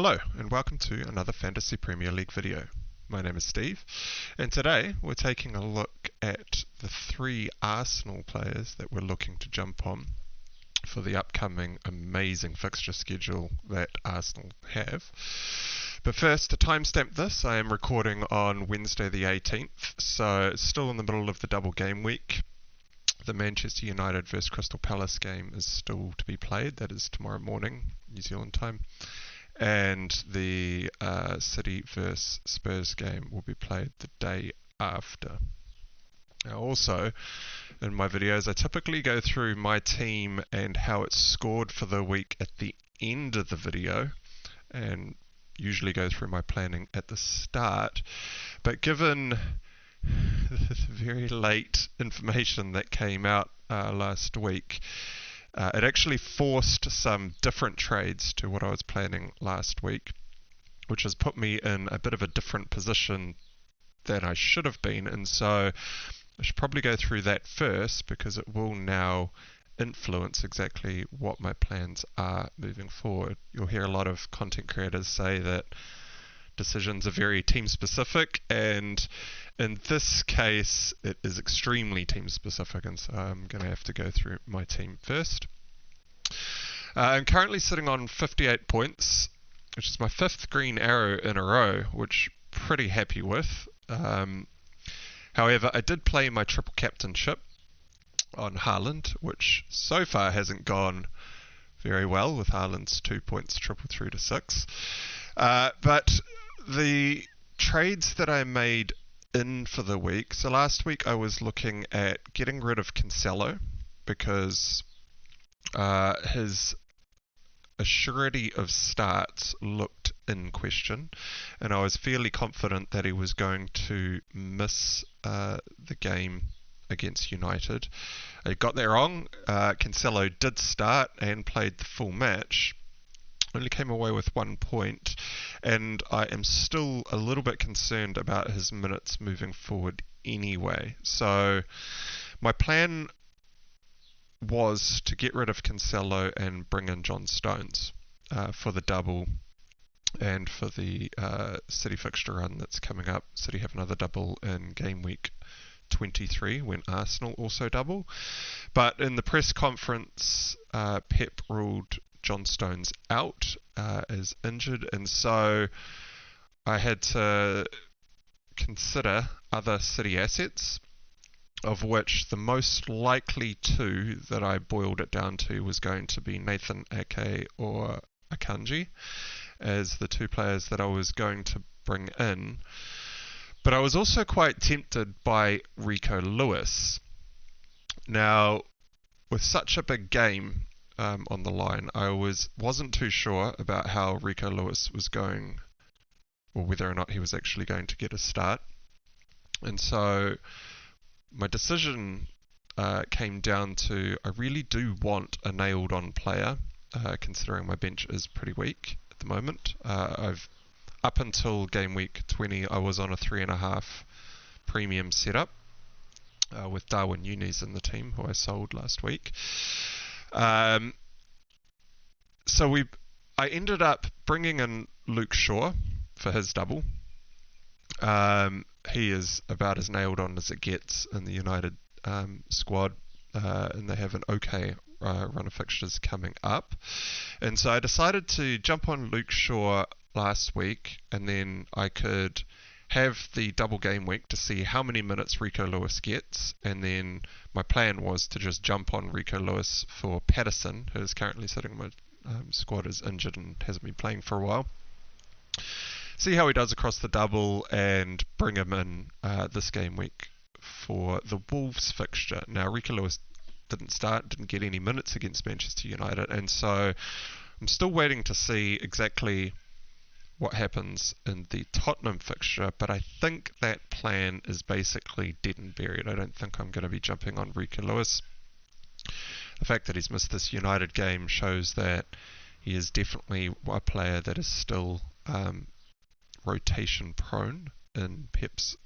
Hello and welcome to another Fantasy Premier League video. My name is Steve and today we're taking a look at the three Arsenal players that we're looking to jump on for the upcoming amazing fixture schedule that Arsenal have. But first, to timestamp this, I am recording on Wednesday the 18th, so it's still in the middle of the double game week. The Manchester United vs Crystal Palace game is still to be played. That is tomorrow morning, New Zealand time. And the City vs Spurs game will be played the day after. Now also, in my videos, I typically go through my team and how it's scored for the week at the end of the video, and usually go through my planning at the start. But given the very late information that came out last week, it actually forced some different trades to what I was planning last week, which has put me in a bit of a different position than I should have been, and so I should probably go through that first because it will now influence exactly what my plans are moving forward. You'll hear a lot of content creators say that decisions are very team specific, and in this case it is extremely team specific, and so I'm going to have to go through my team first. I'm currently sitting on 58 points, which is my fifth green arrow in a row, which I'm pretty happy with. However, I did play my triple captainship on Haaland, which so far hasn't gone very well, with Haaland's 2 points triple through to 6. But the trades that I made in for the week, so last week I was looking at getting rid of Cancelo because his assurity of starts looked in question, and I was fairly confident that he was going to miss the game against United. I got that wrong. Cancelo did start and played the full match, only came away with 1 point, and I am still a little bit concerned about his minutes moving forward anyway. So my plan was to get rid of Cancelo and bring in John Stones for the double and for the City fixture run that's coming up. City have another double in gameweek 23 when Arsenal also double. But in the press conference, Pep ruled John Stones out as injured, and so I had to consider other City assets, of which the most likely two that I boiled it down to was going to be Nathan Ake or Akanji as the two players that I was going to bring in. But I was also quite tempted by Rico Lewis. Now, with such a big game on the line, I wasn't too sure about how Rico Lewis was going, or whether or not he was actually going to get a start. And so my decision came down to, I really do want a nailed on player, considering my bench is pretty weak at the moment. Up until game week 20, I was on a 3.5 premium setup with Darwin Núñez in the team, who I sold last week. So I ended up bringing in Luke Shaw for his double. He is about as nailed on as it gets in the United squad, and they have an okay run of fixtures coming up. And so I decided to jump on Luke Shaw last week, and then I could have the double game week to see how many minutes Rico Lewis gets, and then my plan was to just jump on Rico Lewis for Patterson, who is currently sitting in my squad, is injured and hasn't been playing for a while. See how he does across the double and bring him in this game week for the Wolves fixture. Now, Rico Lewis didn't get any minutes against Manchester United, and so I'm still waiting to see exactly what happens in the Tottenham fixture, but I think that plan is basically dead and buried. I don't think I'm going to be jumping on Rico Lewis. The fact that he's missed this United game shows that he is definitely a player that is still rotation prone in Pep's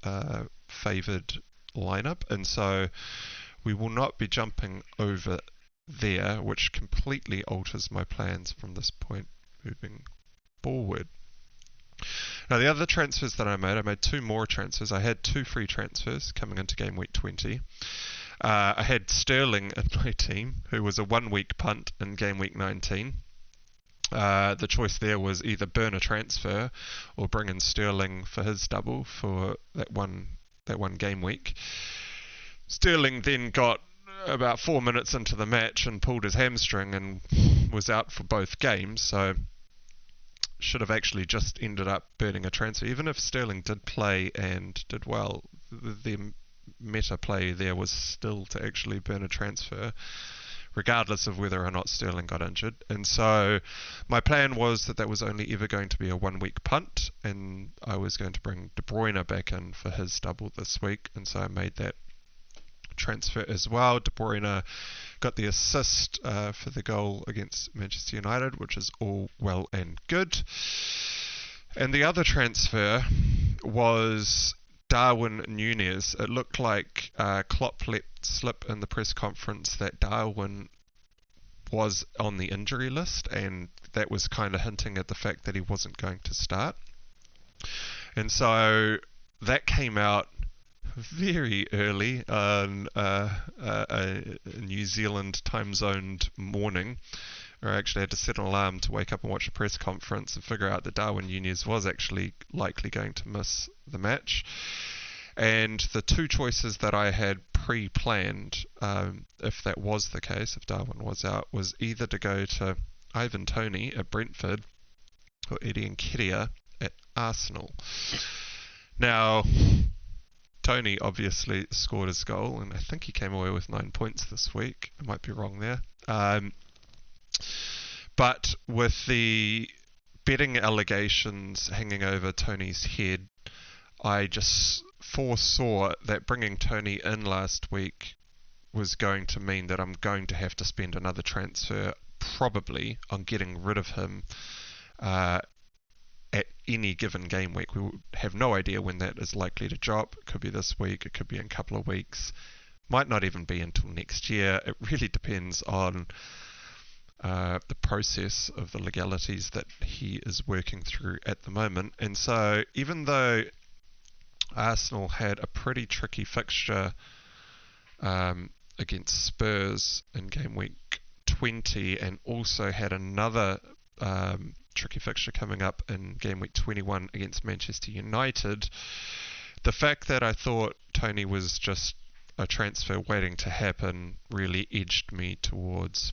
favoured lineup, and so we will not be jumping over there, which completely alters my plans from this point moving forward. Now, the other transfers that I made 2 more transfers. I had 2 free transfers coming into game week 20. I had Sterling in my team, who was a 1-week punt in game week 19. The choice there was either burn a transfer or bring in Sterling for his double for that one game week. Sterling then got about 4 minutes into the match and pulled his hamstring and was out for both games, so should have actually just ended up burning a transfer. Even if Sterling did play and did well, the meta play there was still to actually burn a transfer, regardless of whether or not Sterling got injured. And so my plan was that was only ever going to be a 1-week punt, and I was going to bring De Bruyne back in for his double this week, and so I made that transfer as well. De Bruyne got the assist for the goal against Manchester United, which is all well and good. And the other transfer was Darwin Núñez. It looked like Klopp let slip in the press conference that Darwin was on the injury list, and that was kind of hinting at the fact that he wasn't going to start. And so that came out very early on a New Zealand time zoned morning, where I actually had to set an alarm to wake up and watch a press conference and figure out that Darwin Núñez was actually likely going to miss the match. And the 2 choices that I had pre-planned, if that was the case, if Darwin was out, was either to go to Ivan Toney at Brentford or Eddie Nketiah at Arsenal. Now, Toney obviously scored his goal, and I think he came away with 9 points this week. I might be wrong there. But with the betting allegations hanging over Toney's head, I just foresaw that bringing Toney in last week was going to mean that I'm going to have to spend another transfer probably on getting rid of him at any given game week. We have no idea when that is likely to drop. It could be this week, it could be in a couple of weeks, might not even be until next year. It really depends on the process of the legalities that he is working through at the moment. And so even though Arsenal had a pretty tricky fixture against Spurs in game week 20, and also had another tricky fixture coming up in game week 21 against Manchester United, the fact that I thought Toney was just a transfer waiting to happen really edged me towards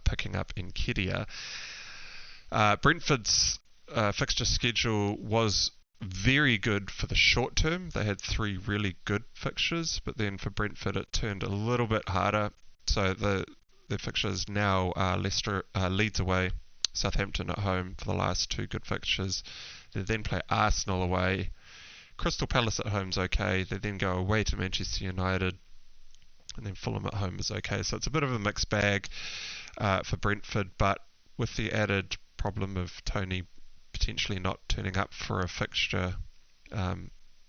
picking up Nketiah. Brentford's fixture schedule was very good for the short term. They had 3 really good fixtures, but then for Brentford it turned a little bit harder. So the fixtures now are Leeds away, Southampton at home for the last 2 good fixtures. They then play Arsenal away. Crystal Palace at home's okay. They then go away to Manchester United, and then Fulham at home is okay. So it's a bit of a mixed bag for Brentford, but with the added problem of Toney potentially not turning up for a fixture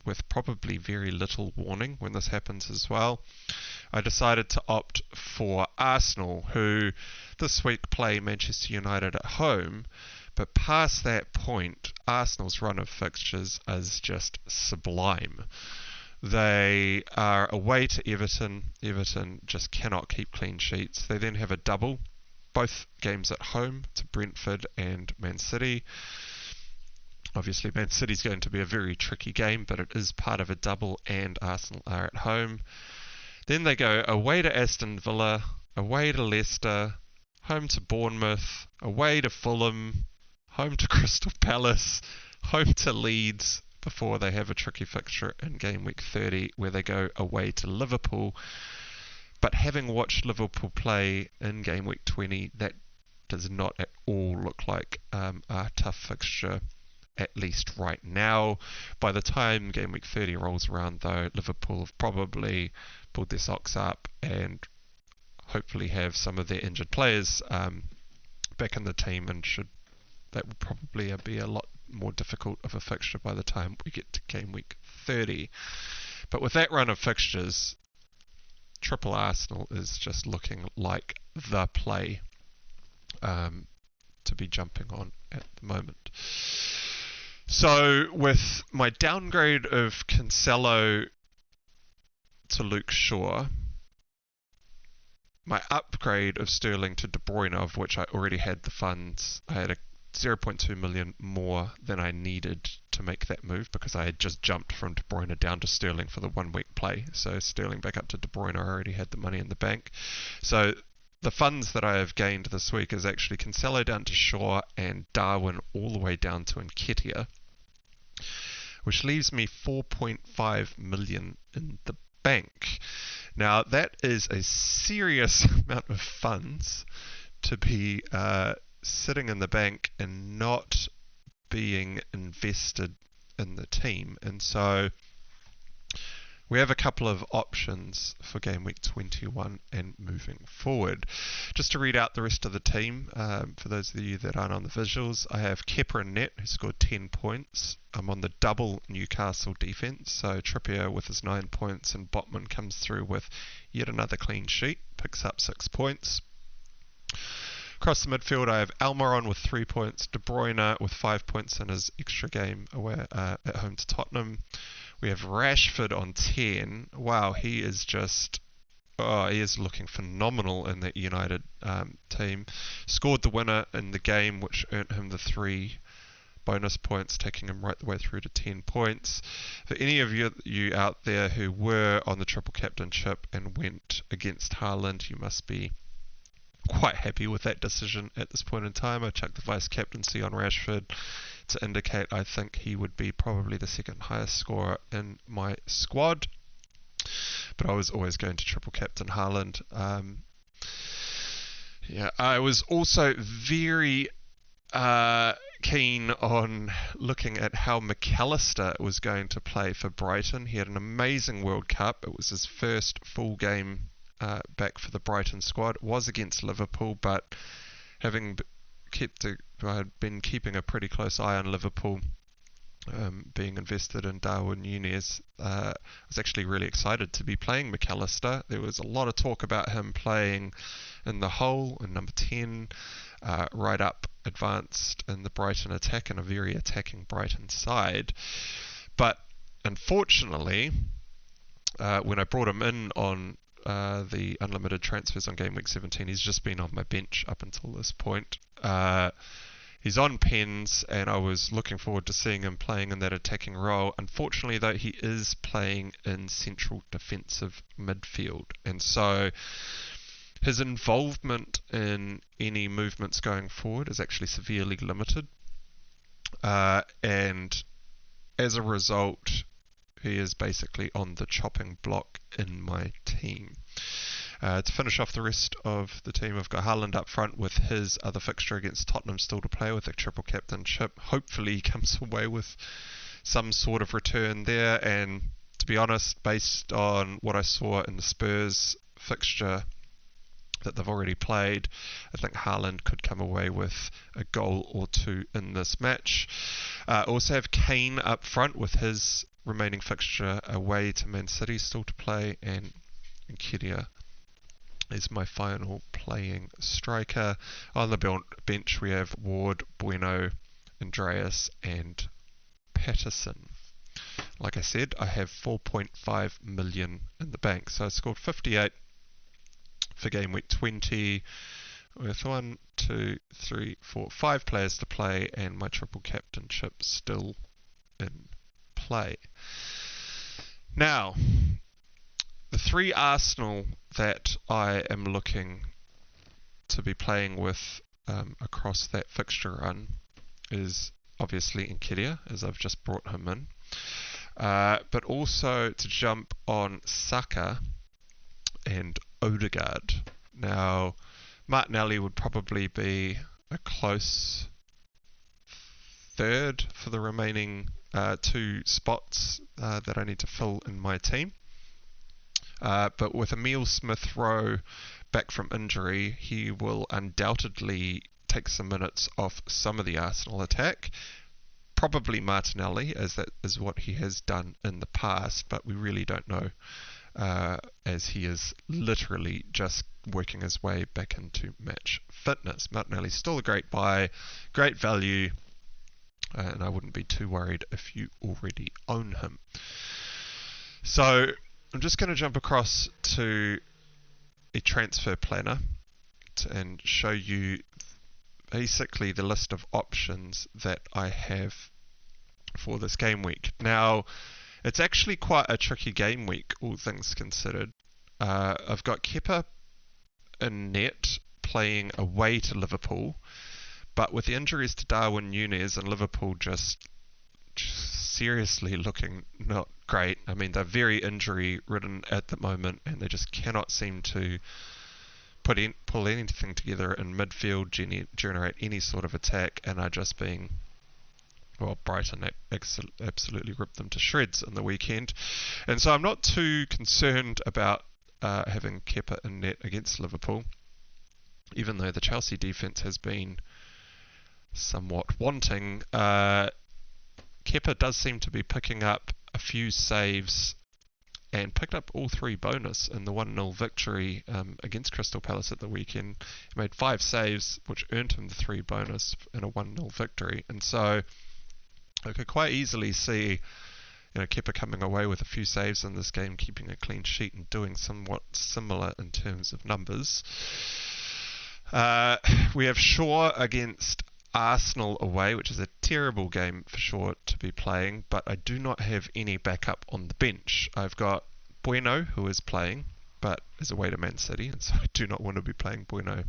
with probably very little warning when this happens as well, I decided to opt for Arsenal, who this week play Manchester United at home. But past that point, Arsenal's run of fixtures is just sublime. They are away to Everton. Everton just cannot keep clean sheets. They then have a double, both games at home, to Brentford and Man City. Obviously, Man City's going to be a very tricky game, but it is part of a double, and Arsenal are at home. Then they go away to Aston Villa, away to Leicester, home to Bournemouth, away to Fulham, home to Crystal Palace, home to Leeds, before they have a tricky fixture in game week 30 where they go away to Liverpool. But having watched Liverpool play in game week 20, that does not at all look like a tough fixture, at least right now. By the time game week 30 rolls around, though, Liverpool have probably pulled their socks up and hopefully have some of their injured players back in the team, and that will probably be a lot more difficult of a fixture by the time we get to game week 30. But with that run of fixtures, Triple Arsenal is just looking like the play to be jumping on at the moment. So with my downgrade of Cancelo to Luke Shaw, my upgrade of Sterling to De Bruyne, of which I already had the funds, I had a 0.2 million more than I needed to make that move because I had just jumped from De Bruyne down to Sterling for the 1 week play. So Sterling back up to De Bruyne, I already had the money in the bank. So the funds that I have gained this week is actually Cancelo down to Shaw and Darwin all the way down to Nketiah, which leaves me 4.5 million in the bank. Now that is a serious amount of funds to be sitting in the bank and not being invested in the team. And so we have a couple of options for game week 21 and moving forward. Just to read out the rest of the team, for those of you that aren't on the visuals, I have Kepa in net, who scored 10 points. I'm on the double Newcastle defence, so Trippier with his 9 points and Botman comes through with yet another clean sheet, picks up 6 points. Across the midfield, I have Almiron with 3 points, De Bruyne with 5 points in his extra game away at home to Tottenham. We have Rashford on 10. Wow, he is looking phenomenal in the United team. Scored the winner in the game, which earned him the 3 bonus points, taking him right the way through to 10 points. For any of you out there who were on the triple captainship and went against Haaland, you must be quite happy with that decision at this point in time. I chucked the vice captaincy on Rashford to indicate I think he would be probably the second highest scorer in my squad, but I was always going to triple captain Haaland. I was also very keen on looking at how McAllister was going to play for Brighton. He had an amazing World Cup. It was his first full game back for the Brighton squad. It was against Liverpool, but having I had been keeping a pretty close eye on Liverpool, being invested in Darwin Núñez. I was actually really excited to be playing McAllister. There was a lot of talk about him playing in the hole, in number 10, right up advanced in the Brighton attack, and a very attacking Brighton side. But unfortunately, when I brought him in on the unlimited transfers on game week 17, he's just been on my bench up until this point. He's on pens, and I was looking forward to seeing him playing in that attacking role. Unfortunately, though, he is playing in central defensive midfield, and so his involvement in any movements going forward is actually severely limited. And as a result, he is basically on the chopping block in my team. To finish off the rest of the team, I've got Haaland up front with his other fixture against Tottenham still to play with a triple captainship. Hopefully he comes away with some sort of return there, and to be honest, based on what I saw in the Spurs fixture that they've already played, I think Haaland could come away with a goal or two in this match. Also have Kane up front with his remaining fixture away to Man City still to play, and Nketiah is my final playing striker. On the bench we have Ward, Bueno, Andreas and Patterson. Like I said, I have 4.5 million in the bank, so I scored 58 for game week 20 with 5 players to play, and my triple captainship still in play. Now, the 3 Arsenal that I am looking to be playing with across that fixture run is obviously Nketiah, as I've just brought him in, but also to jump on Saka and Odegaard. Now, Martinelli would probably be a close third for the remaining 2 spots that I need to fill in my team. But with Emile Smith-Rowe back from injury, he will undoubtedly take some minutes off some of the Arsenal attack. Probably Martinelli, as that is what he has done in the past, but we really don't know as he is literally just working his way back into match fitness. Martinelli's still a great buy, great value, and I wouldn't be too worried if you already own him. So I'm just going to jump across to a transfer planner and show you basically the list of options that I have for this game week. Now, it's actually quite a tricky game week, all things considered. I've got Kepa in net playing away to Liverpool, but with the injuries to Darwin Núñez and Liverpool just seriously looking not great. I mean, they're very injury-ridden at the moment, and they just cannot seem to pull anything together in midfield, generate any sort of attack, and are just being, well, Brighton absolutely ripped them to shreds in the weekend. And so I'm not too concerned about having Kepa in net against Liverpool, even though the Chelsea defence has been somewhat wanting. Kepa does seem to be picking up a few saves and picked up all 3 bonus in the 1-0 victory against Crystal Palace at the weekend. He made 5 saves, which earned him the 3 bonus in a 1-0 victory. And so I could quite easily see Kepa coming away with a few saves in this game, keeping a clean sheet and doing somewhat similar in terms of numbers. We have Shaw against Arsenal away, which is a terrible game for Shaw to be playing, but I do not have any backup on the bench. I've got Bueno, who is playing, but is away to Man City, and so I do not want to be playing Bueno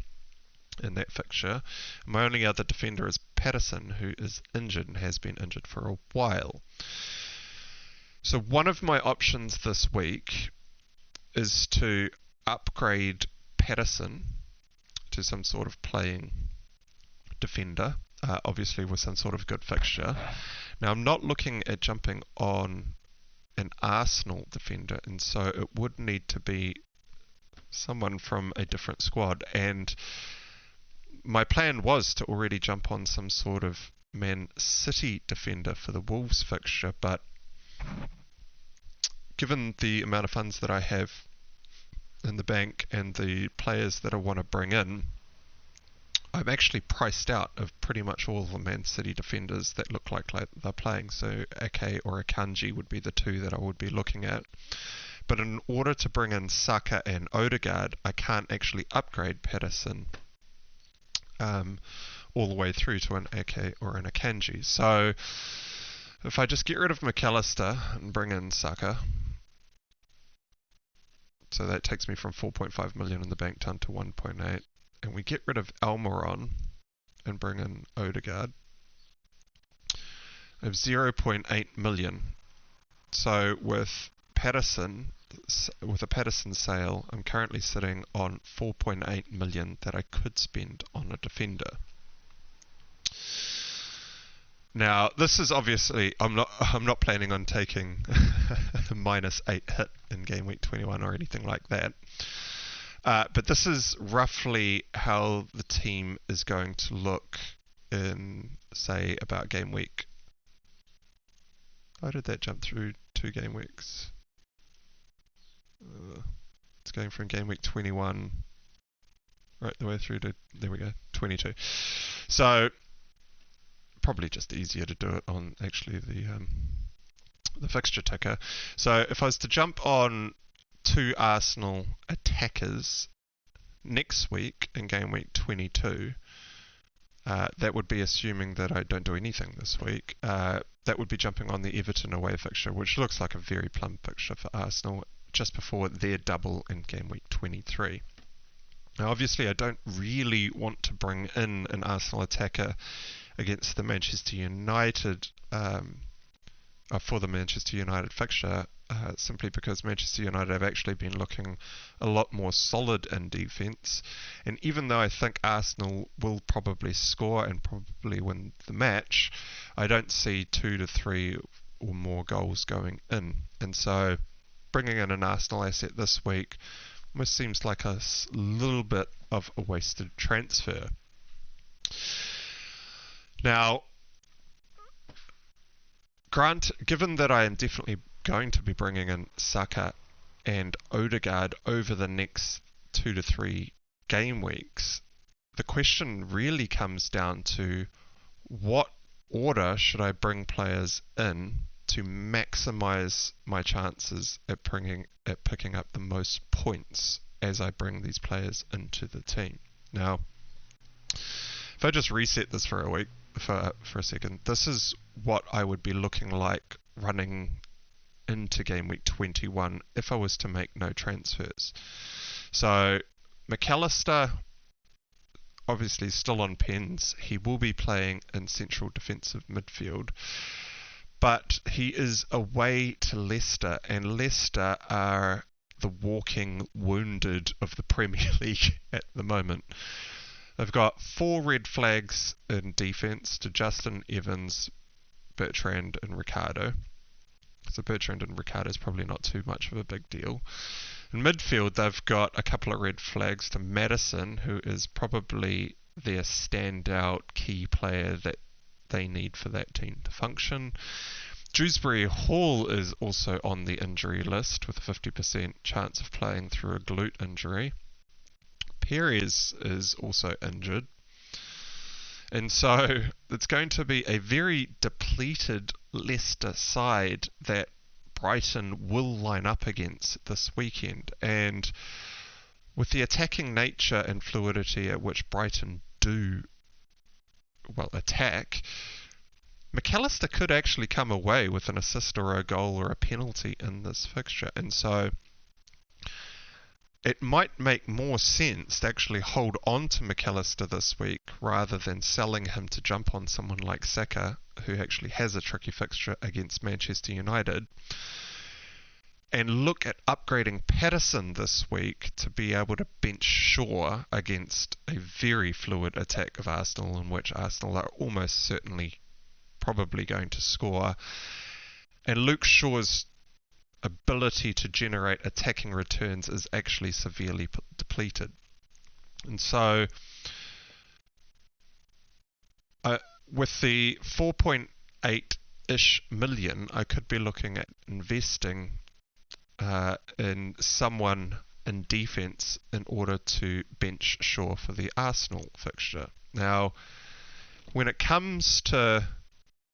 in that fixture. My only other defender is Patterson, who is injured and has been injured for a while. So one of my options this week is to upgrade Patterson to some sort of playing defender, obviously with some sort of good fixture. Now I'm not looking at jumping on an Arsenal defender, and so it would need to be someone from a different squad, and my plan was to already jump on some sort of Man City defender for the Wolves fixture, but given the amount of funds that I have in the bank and the players that I want to bring in, I'm actually priced out of pretty much all the Man City defenders that look like they're playing. So Ake or Akanji would be the 2 that I would be looking at. But in order to bring in Saka and Odegaard, I can't actually upgrade Patterson all the way through to an Ake or an Akanji. So if I just get rid of McAllister and bring in Saka, so that takes me from 4.5 million in the bank down to 1.8. And we get rid of Almiron and bring in Odegaard, I have 0.8 million. So with a Patterson sale, I'm currently sitting on 4.8 million that I could spend on a defender. Now, this is obviously, I'm not planning on taking a -8 hit in game week 21 or anything like that. But this is roughly how the team is going to look in, say, about game week. Why did that jump through 2 game weeks? It's going from game week 21 right the way through to, there we go, 22. So probably just easier to do it on actually the fixture ticker. So if I was to jump on 2 Arsenal attackers next week in game week 22, that would be assuming that I don't do anything this week. That would be jumping on the Everton away fixture, which looks like a very plumb fixture for Arsenal, just before their double in game week 23. Now obviously I don't really want to bring in an Arsenal attacker against the Manchester United, for the Manchester United fixture, simply because Manchester United have actually been looking a lot more solid in defence, and even though I think Arsenal will probably score and probably win the match, I don't see 2 to 3 or more goals going in, and so bringing in an Arsenal asset this week almost seems like a little bit of a wasted transfer. Now, given that I am definitely going to be bringing in Saka and Odegaard over the next 2 to 3 game weeks, the question really comes down to what order should I bring players in to maximize my chances at picking up the most points as I bring these players into the team. Now, if I just reset this for a second, this is what I would be looking like running into game week 21 if I was to make no transfers. So McAllister, obviously still on pens. He will be playing in central defensive midfield, but he is away to Leicester, and Leicester are the walking wounded of the Premier League at the moment. They've got 4 red flags in defence to Justin, Evans, Bertrand and Ricardo. So Bertrand and Ricardo is probably not too much of a big deal. In midfield, they've got a couple of red flags to Maddison, who is probably their standout key player that they need for that team to function. Dewsbury Hall is also on the injury list with a 50% chance of playing through a glute injury. Perez is also injured. And so it's going to be a very depleted Leicester side that Brighton will line up against this weekend. And with the attacking nature and fluidity at which Brighton do, attack, McAllister could actually come away with an assist or a goal or a penalty in this fixture. And so it might make more sense to actually hold on to McAllister this week rather than selling him to jump on someone like Saka, who actually has a tricky fixture against Manchester United, and look at upgrading Patterson this week to be able to bench Shaw against a very fluid attack of Arsenal, in which Arsenal are almost certainly probably going to score. And Luke Shaw's ability to generate attacking returns is actually severely depleted. And so with the 4.8-ish million, I could be looking at investing in someone in defence in order to bench Shaw for the Arsenal fixture. Now, when it comes to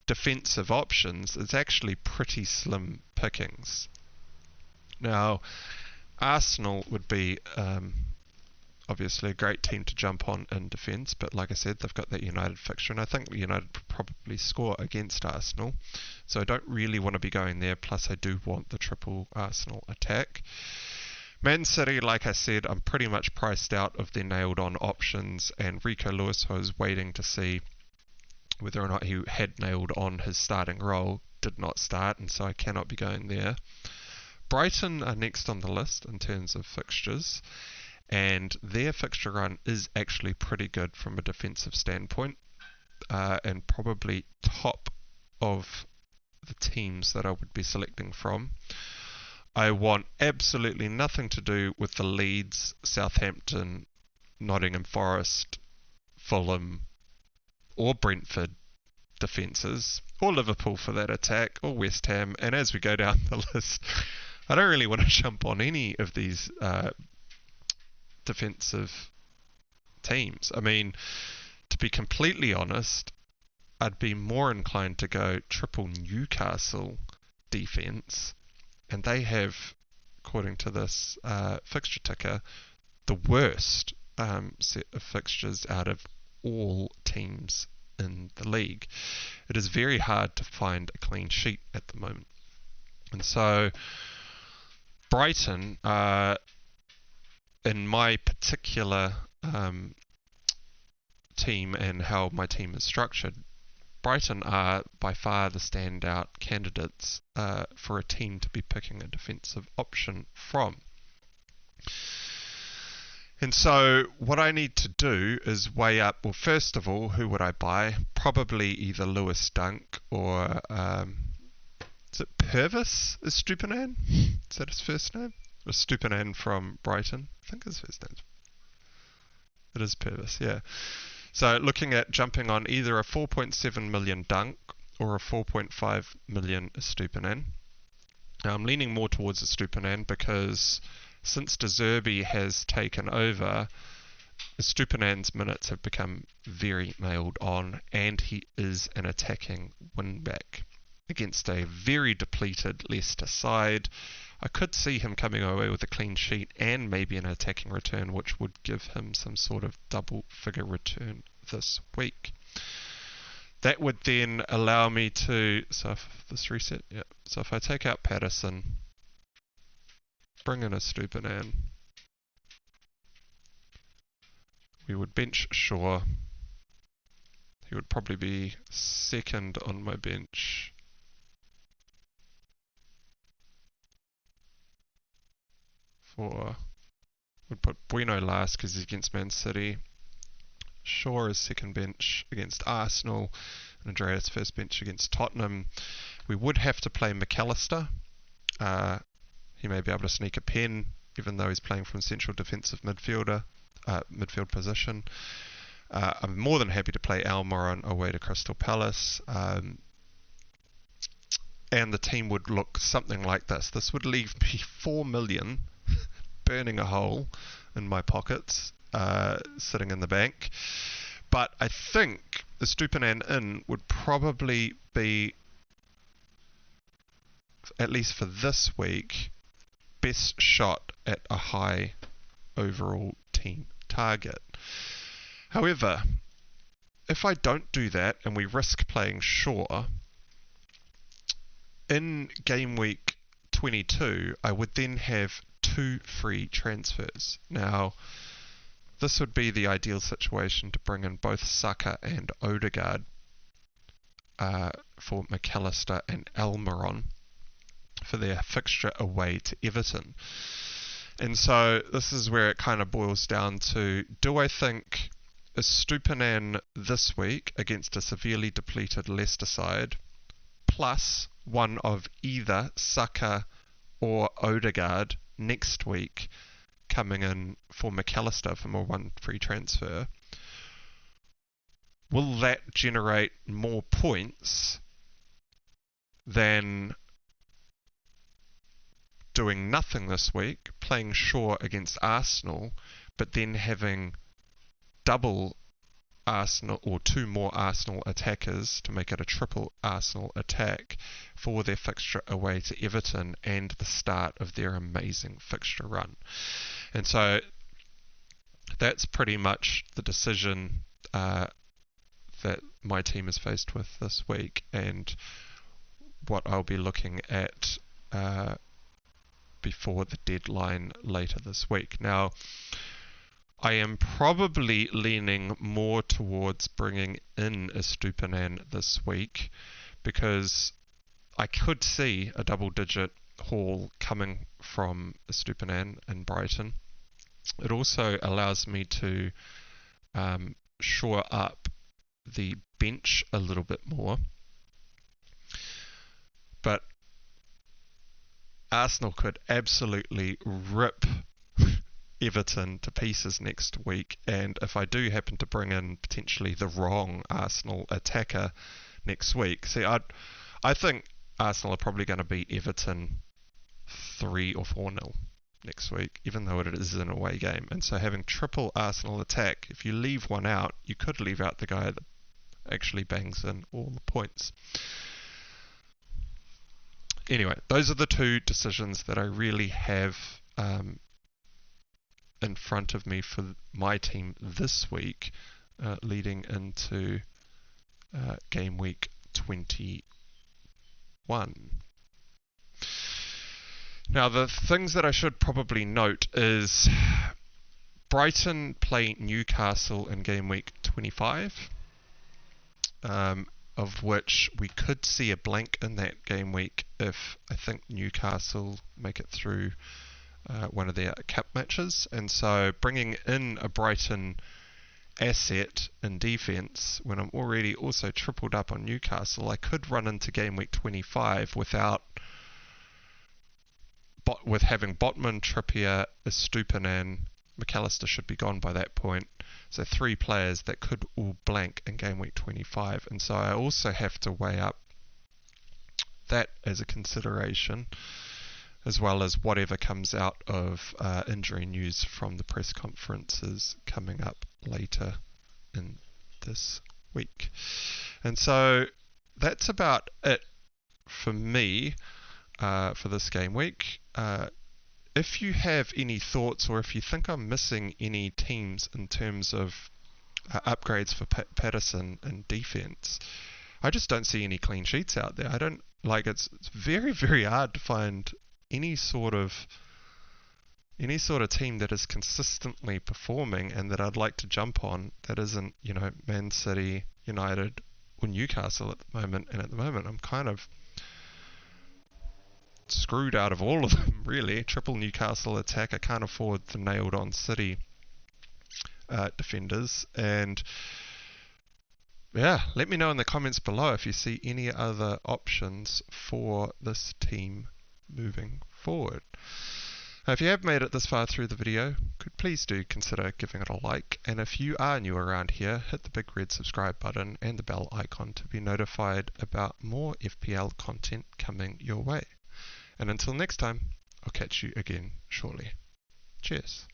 defensive options, it's actually pretty slim pickings. Now, Arsenal would be obviously a great team to jump on in defence, but like I said, they've got that United fixture, and I think United will probably score against Arsenal, so I don't really want to be going there, plus I do want the triple Arsenal attack. Man City, like I said, I'm pretty much priced out of their nailed-on options, and Rico Lewis, I was waiting to see whether or not he had nailed on his starting role, did not start, and so I cannot be going there. Brighton are next on the list in terms of fixtures, and their fixture run is actually pretty good from a defensive standpoint, and probably top of the teams that I would be selecting from. I want absolutely nothing to do with the Leeds, Southampton, Nottingham Forest, Fulham, or Brentford defences, or Liverpool for that attack, or West Ham, and as we go down the list, I don't really want to jump on any of these defensive teams. I mean, to be completely honest, I'd be more inclined to go triple Newcastle defence, and they have, according to this fixture ticker, the worst set of fixtures out of all teams in the league. It is very hard to find a clean sheet at the moment. And so Brighton, in my particular team and how my team is structured, Brighton are by far the standout candidates for a team to be picking a defensive option from. And so what I need to do is weigh up, well, first of all, who would I buy? Probably either Lewis Dunk or, is it Purvis? Is Stupinan? Is that his first name? Or Stupinan from Brighton? I think his first name. It is Purvis, yeah. So looking at jumping on either a 4.7 million Dunk or a 4.5 million Stupinan. Now I'm leaning more towards Estupinan because since De Zerbi has taken over, Estupinan's minutes have become very nailed on, and he is an attacking wing-back against a very depleted Leicester side. I could see him coming away with a clean sheet and maybe an attacking return, which would give him some sort of double-figure return this week. That would then allow me to, so if this reset, yeah. So if I take out Patterson, bring in a Estupinan, we would bench Shaw. He would probably be second on my bench. Would put Bueno last because he's against Man City. Shaw is second bench against Arsenal, and Andreas first bench against Tottenham. We would have to play McAllister. He may be able to sneak a pen, even though he's playing from central defensive midfield position. I'm more than happy to play Almiron away to Crystal Palace. And the team would look something like this. This would leave me 4 million burning a hole in my pockets, sitting in the bank. But I think the Estupinan in would probably be, at least for this week, best shot at a high overall team target. However, if I don't do that and we risk playing Shaw, in game week 22, I would then have 2 free transfers. Now, this would be the ideal situation to bring in both Saka and Odegaard for McAllister and Almiron for their fixture away to Everton. And so this is where it kind of boils down to, do I think Estupinan this week against a severely depleted Leicester side, plus one of either Saka or Odegaard next week coming in for McAllister from a 1 free transfer, will that generate more points than doing nothing this week, playing Shaw against Arsenal, but then having double Arsenal or 2 more Arsenal attackers to make it a triple Arsenal attack for their fixture away to Everton and the start of their amazing fixture run? And so that's pretty much the decision that my team is faced with this week, and what I'll be looking at before the deadline later this week. Now, I am probably leaning more towards bringing in Estupinan this week because I could see a double-digit haul coming from Estupinan in Brighton. It also allows me to shore up the bench a little bit more. But Arsenal could absolutely rip Everton to pieces next week, and if I do happen to bring in potentially the wrong Arsenal attacker next week, see, I think Arsenal are probably going to beat Everton 3 or 4-0 next week, even though it is an away game. And so having triple Arsenal attack, if you leave one out, you could leave out the guy that actually bangs in all the points. Anyway, those are the 2 decisions that I really have in front of me for my team this week, leading into game week 21. Now, the things that I should probably note is Brighton play Newcastle in game week 25, of which we could see a blank in that game week if I think Newcastle make it through one of their cup matches. And so bringing in a Brighton asset in defence when I'm already also tripled up on Newcastle, I could run into game week 25 with having Botman, Trippier, Estupinan, McAllister should be gone by that point. So 3 players that could all blank in game week 25. And so I also have to weigh up that as a consideration. as well as whatever comes out of injury news from the press conferences coming up later in this week. And so that's about it for me for this game week. If you have any thoughts, or if you think I'm missing any teams in terms of upgrades for Patterson and defense, I just don't see any clean sheets out there. I don't like it's very, very hard to find any sort of team that is consistently performing and that I'd like to jump on that isn't, Man City, United, or Newcastle at the moment. And at the moment, I'm kind of screwed out of all of them, really. Triple Newcastle attack. I can't afford the nailed-on City defenders. And yeah, let me know in the comments below if you see any other options for this team moving forward. Now, if you have made it this far through the video, please do consider giving it a like, and if you are new around here, hit the big red subscribe button and the bell icon to be notified about more FPL content coming your way. And until next time, I'll catch you again shortly. Cheers.